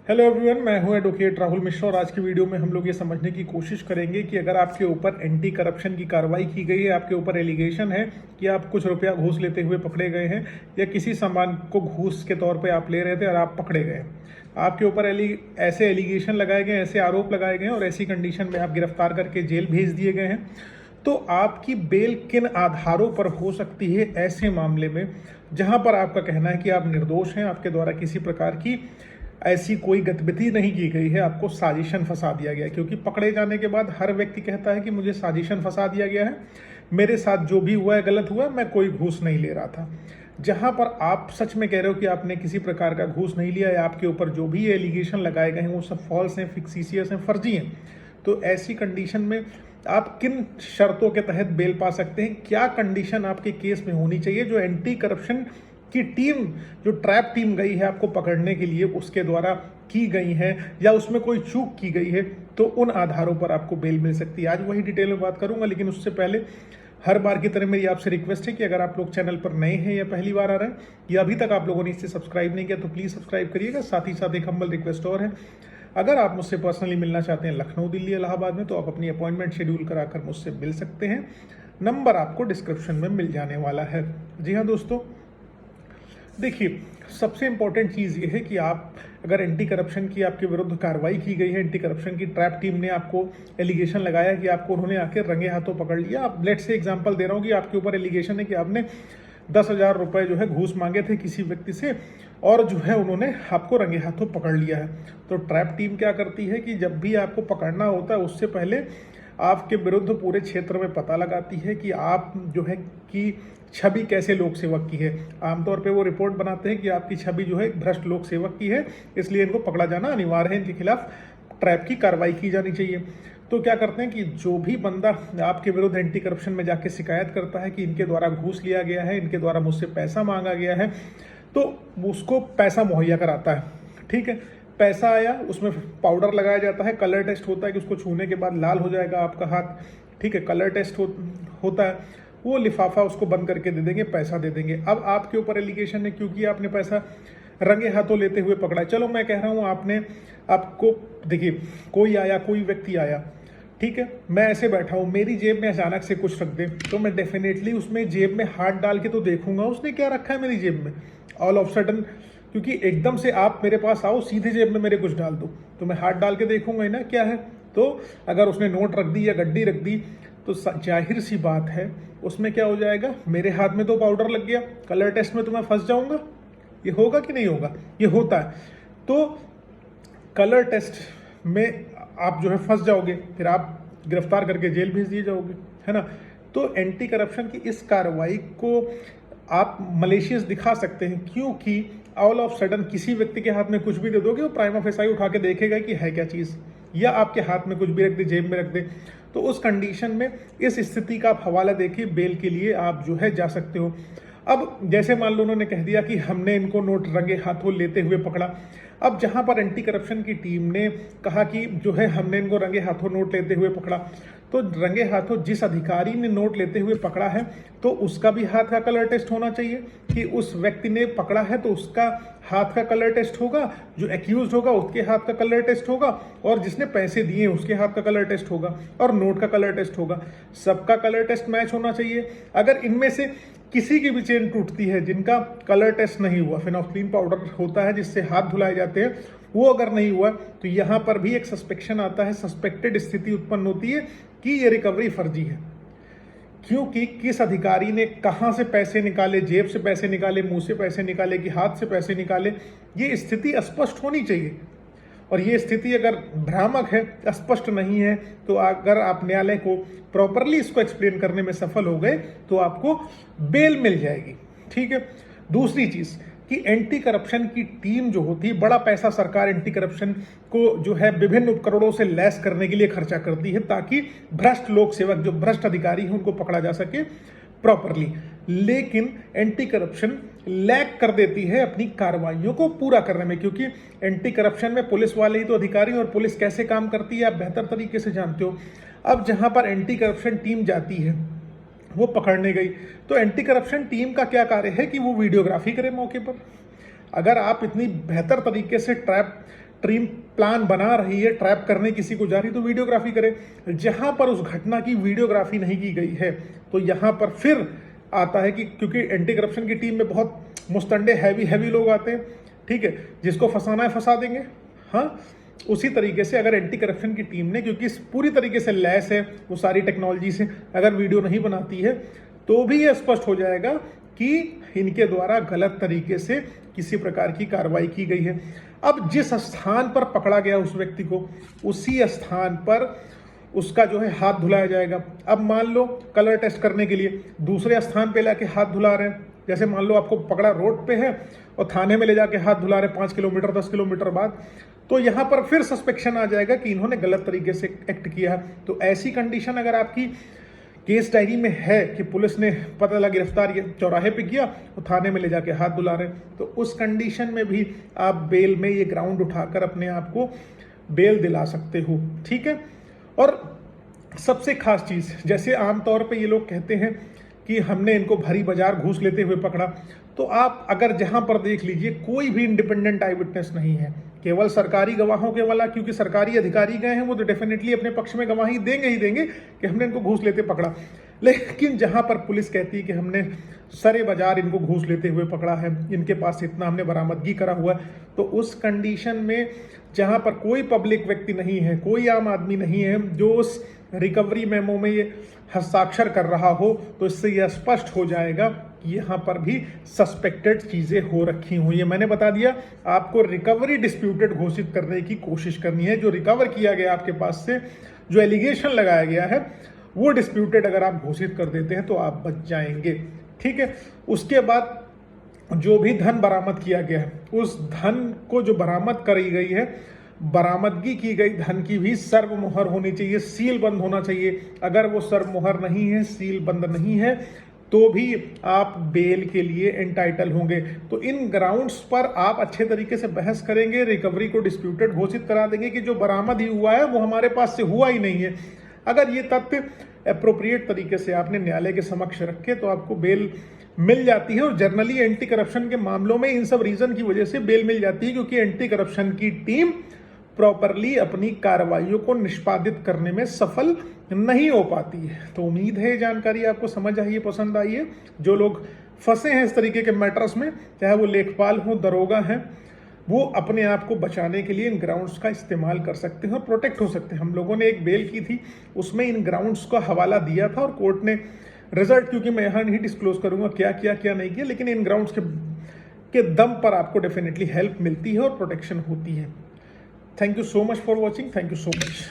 Hello everyone, मैं हूं advocate Rahul Mishra और आज की वीडियो में हम लोग ये समझने की कोशिश करेंगे कि अगर आपके ऊपर एंटी करप्शन की कार्रवाई की गई है, आपके ऊपर एलिगेशन है कि आप कुछ रुपया घूस लेते हुए पकड़े गए हैं या किसी सामान को घूस के तौर पे आप ले रहे थे और आप पकड़े गए, आपके ऊपर ऐसे एलिगेशन लगाए गए, ऐसे आरोप लगाए गए और ऐसी कंडीशन में आप गिरफ्तार करके जेल भेज दिए गए हैं, तो आपकी बेल किन आधारों पर हो सकती है ऐसे मामले में जहां पर आपका कहना है कि आप निर्दोष हैं, आपके द्वारा किसी प्रकार की ऐसी कोई गतिविधि नहीं की गई है, आपको साजिशन फंसा दिया गया है। क्योंकि पकड़े जाने के बाद हर व्यक्ति कहता है कि मुझे साजिशन फंसा दिया गया है, मेरे साथ जो भी हुआ है गलत हुआ है, मैं कोई घूस नहीं ले रहा था। जहां पर आप सच में कह रहे हो कि आपने किसी प्रकार का घूस नहीं लिया है, आपके ऊपर जो भी एलिगेशन लगाए गए हैं वो सब फॉल्स हैं, फिक्सिशियस हैं, फर्जी हैं, तो ऐसी कंडीशन में आप किन शर्तों के तहत बेल पा सकते हैं, क्या कंडीशन आपके केस में होनी चाहिए जो एंटी करप्शन की टीम, जो ट्रैप टीम गई है आपको पकड़ने के लिए, उसके द्वारा की गई है या उसमें कोई चूक की गई है, तो उन आधारों पर आपको बेल मिल सकती है। आज वही डिटेल में बात करूंगा, लेकिन उससे पहले हर बार की तरह मेरी आपसे रिक्वेस्ट है कि अगर आप लोग चैनल पर नए हैं या पहली बार आ रहे हैं या अभी तक आप लोगों ने इससे सब्सक्राइब नहीं किया तो प्लीज़ सब्सक्राइब करिएगा। साथ ही साथ एक हम्बल रिक्वेस्ट और है, अगर आप मुझसे पर्सनली मिलना चाहते हैं लखनऊ, दिल्ली, इलाहाबाद में, तो आप अपनी अपॉइंटमेंट शेड्यूल कराकर मुझसे मिल सकते हैं। नंबर आपको डिस्क्रिप्शन में मिल जाने वाला है। जी हाँ दोस्तों, देखिए, सबसे इंपॉर्टेंट चीज़ ये है कि आप अगर एंटी करप्शन की आपके विरुद्ध कार्रवाई की गई है, एंटी करप्शन की ट्रैप टीम ने आपको एलिगेशन लगाया कि आपको उन्होंने आकर रंगे हाथों पकड़ लिया। आप लेट से एग्जांपल दे रहा हूँ कि आपके ऊपर एलिगेशन है कि आपने 10,000 रुपये जो है घूस मांगे थे किसी व्यक्ति से और जो है उन्होंने आपको रंगे हाथों पकड़ लिया है। तो ट्रैप टीम क्या करती है कि जब भी आपको पकड़ना होता है उससे पहले आपके विरुद्ध पूरे क्षेत्र में पता लगाती है कि आप जो है कि छवि कैसे लोक सेवक की है। आमतौर पे वो रिपोर्ट बनाते हैं कि आपकी छवि जो है भ्रष्ट लोक सेवक की है, इसलिए इनको पकड़ा जाना अनिवार्य है, इनके खिलाफ ट्रैप की कार्रवाई की जानी चाहिए। तो क्या करते हैं कि जो भी बंदा आपके विरुद्ध एंटी करप्शन में जाके शिकायत करता है कि इनके द्वारा घूस लिया गया है, इनके द्वारा मुझसे पैसा मांगा गया है, तो उसको पैसा मुहैया कराता है। ठीक है, पैसा आया, उसमें पाउडर लगाया जाता है, कलर टेस्ट होता है कि उसको छूने के बाद लाल हो जाएगा आपका हाथ। ठीक है, कलर टेस्ट होता है, वो लिफाफा उसको बंद करके दे देंगे, पैसा दे देंगे। अब आपके ऊपर एलिगेशन है क्योंकि आपने पैसा रंगे हाथों लेते हुए पकड़ा। चलो मैं कह रहा हूँ आपको देखिए, कोई आया, कोई व्यक्ति आया, ठीक है, मैं ऐसे बैठा हूँ, मेरी जेब में अचानक से कुछ रख दे तो मैं डेफिनेटली उसमें जेब में हाथ डाल के तो देखूंगा उसने क्या रखा है मेरी जेब में। ऑल ऑफ सडन, क्योंकि एकदम से आप मेरे पास आओ, सीधे जेब में मेरे कुछ डाल दो, तो मैं हाथ डाल के देखूंगा ही ना क्या है। तो अगर उसने नोट रख दी या गड्डी रख दी तो जाहिर सी बात है उसमें क्या हो जाएगा, मेरे हाथ में तो पाउडर लग गया, कलर टेस्ट में तो मैं फंस जाऊंगा। ये होगा कि नहीं होगा? ये होता है। तो कलर टेस्ट में आप जो है फंस जाओगे, फिर आप गिरफ्तार करके जेल भेज दिए जाओगे, है ना। तो एंटी करप्शन की इस कार्रवाई को आप मलेशियस दिखा सकते हैं, क्योंकि ऑल ऑफ सडन किसी व्यक्ति के हाथ में कुछ भी दे दोगे, वो प्राइमा फेसाई उठा के देखेगा कि है क्या चीज़, या आपके हाथ में कुछ भी रख दे, जेब में रख दे, तो उस कंडीशन में इस स्थिति का आप हवाला देखिए, बेल के लिए आप जो है जा सकते हो। अब जैसे मान लो उन्होंने कह दिया कि हमने इनको नोट रंगे हाथों लेते हुए पकड़ा। अब जहां पर एंटी करप्शन की टीम ने कहा कि जो है हमने इनको रंगे हाथों नोट लेते हुए पकड़ा, तो रंगे हाथों जिस अधिकारी ने नोट लेते हुए पकड़ा है तो उसका भी हाथ का कलर टेस्ट होना चाहिए कि उस व्यक्ति ने पकड़ा है तो उसका हाथ का कलर टेस्ट होगा, जो एक्यूज होगा उसके हाथ का कलर टेस्ट होगा, और जिसने पैसे दिए उसके हाथ का कलर टेस्ट होगा, और नोट का कलर टेस्ट होगा। सबका कलर टेस्ट मैच होना चाहिए। अगर इनमें से किसी की भी चेन टूटती है जिनका कलर टेस्ट नहीं हुआ, फिनोक्सीन पाउडर होता है जिससे हाथ धुलाए जाते हैं, वो अगर नहीं हुआ तो यहाँ पर भी एक सस्पेक्शन आता है, सस्पेक्टेड स्थिति उत्पन्न होती है कि ये रिकवरी फर्जी है। क्योंकि किस अधिकारी ने कहाँ से पैसे निकाले, जेब से पैसे निकाले, मुंह से पैसे निकाले कि हाथ से पैसे निकाले, ये स्थिति स्पष्ट होनी चाहिए। और ये स्थिति अगर भ्रामक है, स्पष्ट नहीं है, तो अगर आप न्यायालय को प्रॉपरली इसको एक्सप्लेन करने में सफल हो गए तो आपको बेल मिल जाएगी। ठीक है। दूसरी चीज कि एंटी करप्शन की टीम जो होती है, बड़ा पैसा सरकार एंटी करप्शन को जो है विभिन्न उपकरणों से लैस करने के लिए खर्चा करती है ताकि भ्रष्ट लोक सेवक, जो भ्रष्ट अधिकारी हैं, उनको पकड़ा जा सके प्रॉपरली। लेकिन एंटी करप्शन लैग कर देती है अपनी कार्रवाइयों को पूरा करने में, क्योंकि एंटी करप्शन में पुलिस वाले ही तो अधिकारी, और पुलिस कैसे काम करती है आप बेहतर तरीके से जानते हो। अब जहां पर एंटी करप्शन टीम जाती है, वो पकड़ने गई, तो एंटी करप्शन टीम का क्या कार्य है कि वो वीडियोग्राफी करे मौके पर। अगर आप इतनी बेहतर तरीके से ट्रैप टीम प्लान बना रही है, ट्रैप करने किसी को जा रही है, तो वीडियोग्राफी करे। जहां पर उस घटना की वीडियोग्राफी नहीं की गई है तो यहां पर फिर आता है कि क्योंकि एंटी करप्शन की टीम में बहुत मुस्तंडे हैवी लोग आते हैं, ठीक है, जिसको फंसाना है फंसा देंगे। हाँ, उसी तरीके से अगर एंटी करप्शन की टीम ने, क्योंकि पूरी तरीके से लैस है वो सारी टेक्नोलॉजी से, अगर वीडियो नहीं बनाती है तो भी यह स्पष्ट हो जाएगा कि इनके द्वारा गलत तरीके से किसी प्रकार की कार्रवाई की गई है। अब जिस स्थान पर पकड़ा गया उस व्यक्ति को, उसी स्थान पर उसका जो है हाथ धुलाया जाएगा। अब मान लो कलर टेस्ट करने के लिए दूसरे स्थान पे लाके हाथ धुला रहे हैं, जैसे मान लो आपको पकड़ा रोड पे है और थाने में ले जाके हाथ धुला रहे 5 किलोमीटर 10 किलोमीटर बाद, तो यहाँ पर फिर सस्पेक्शन आ जाएगा कि इन्होंने गलत तरीके से एक्ट किया है। तो ऐसी कंडीशन अगर आपकी केस डायरी में है कि पुलिस ने पता लगा गिरफ्तार ये चौराहे पे किया और थाने में ले जाके हाथ धुला रहे, तो उस कंडीशन में भी आप बेल में ये ग्राउंड उठाकर अपने आप को बेल दिला सकते हो, ठीक है। और सबसे खास चीज़, जैसे आमतौर पे ये लोग कहते हैं कि हमने इनको भरी बाजार घूस लेते हुए पकड़ा, तो आप अगर जहां पर देख लीजिए कोई भी इंडिपेंडेंट आई विटनेस नहीं है, केवल सरकारी गवाहों के वाला, क्योंकि सरकारी अधिकारी गए हैं वो तो डेफिनेटली अपने पक्ष में गवाही देंगे ही देंगे कि हमने इनको घूस लेते पकड़ा। लेकिन जहां पर पुलिस कहती है कि हमने सरे बाजार इनको घूस लेते हुए पकड़ा है, इनके पास इतना हमने बरामदगी करा हुआ है, तो उस कंडीशन में जहां पर कोई पब्लिक व्यक्ति नहीं है, कोई आम आदमी नहीं है जो उस रिकवरी मेमो में ये हस्ताक्षर कर रहा हो, तो इससे यह स्पष्ट हो जाएगा कि यहाँ पर भी सस्पेक्टेड चीज़ें हो रखी हुई है। मैंने बता दिया, आपको रिकवरी डिस्प्यूटेड घोषित करने की कोशिश करनी है। जो रिकवर किया गया आपके पास से, जो एलिगेशन लगाया गया है, वो डिस्प्यूटेड अगर आप घोषित कर देते हैं तो आप बच जाएंगे, ठीक है। उसके बाद जो भी धन बरामद किया गया है, उस धन को जो बरामद करी गई है, बरामदगी की गई धन की भी सर्व मुहर होनी चाहिए, सील बंद होना चाहिए। अगर वो सर्व मुहर नहीं है, सील बंद नहीं है, तो भी आप बेल के लिए एंटाइटल होंगे। तो इन ग्राउंड्स पर आप अच्छे तरीके से बहस करेंगे, रिकवरी को डिस्प्यूटेड घोषित करा देंगे कि जो बरामद ही हुआ है वो हमारे पास से हुआ ही नहीं है। अगर ये तथ्य अप्रोप्रिएट तरीके से आपने न्यायालय के समक्ष रखे तो आपको बेल मिल जाती है। और जनरली एंटी करप्शन के मामलों में इन सब रीजन की वजह से बेल मिल जाती है, क्योंकि एंटी करप्शन की टीम प्रॉपरली अपनी कार्रवाइयों को निष्पादित करने में सफल नहीं हो पाती है। तो उम्मीद है ये जानकारी आपको समझ आई है, पसंद आई है। जो लोग फंसे हैं इस तरीके के मैटर्स में, चाहे वो लेखपाल हो, दरोगा हैं, वो अपने आप को बचाने के लिए इन ग्राउंड्स का इस्तेमाल कर सकते हैं और प्रोटेक्ट हो सकते हैं। हम लोगों ने एक बेल की थी, उसमें इन ग्राउंड्स का हवाला दिया था और कोर्ट ने रिजल्ट, क्योंकि मैं यहाँ नहीं डिस्क्लोज करूंगा क्या किया क्या नहीं किया, लेकिन इन ग्राउंड्स के दम पर आपको डेफिनेटली हेल्प मिलती है और प्रोटेक्शन होती है। Thank you so much for watching, thank you so much.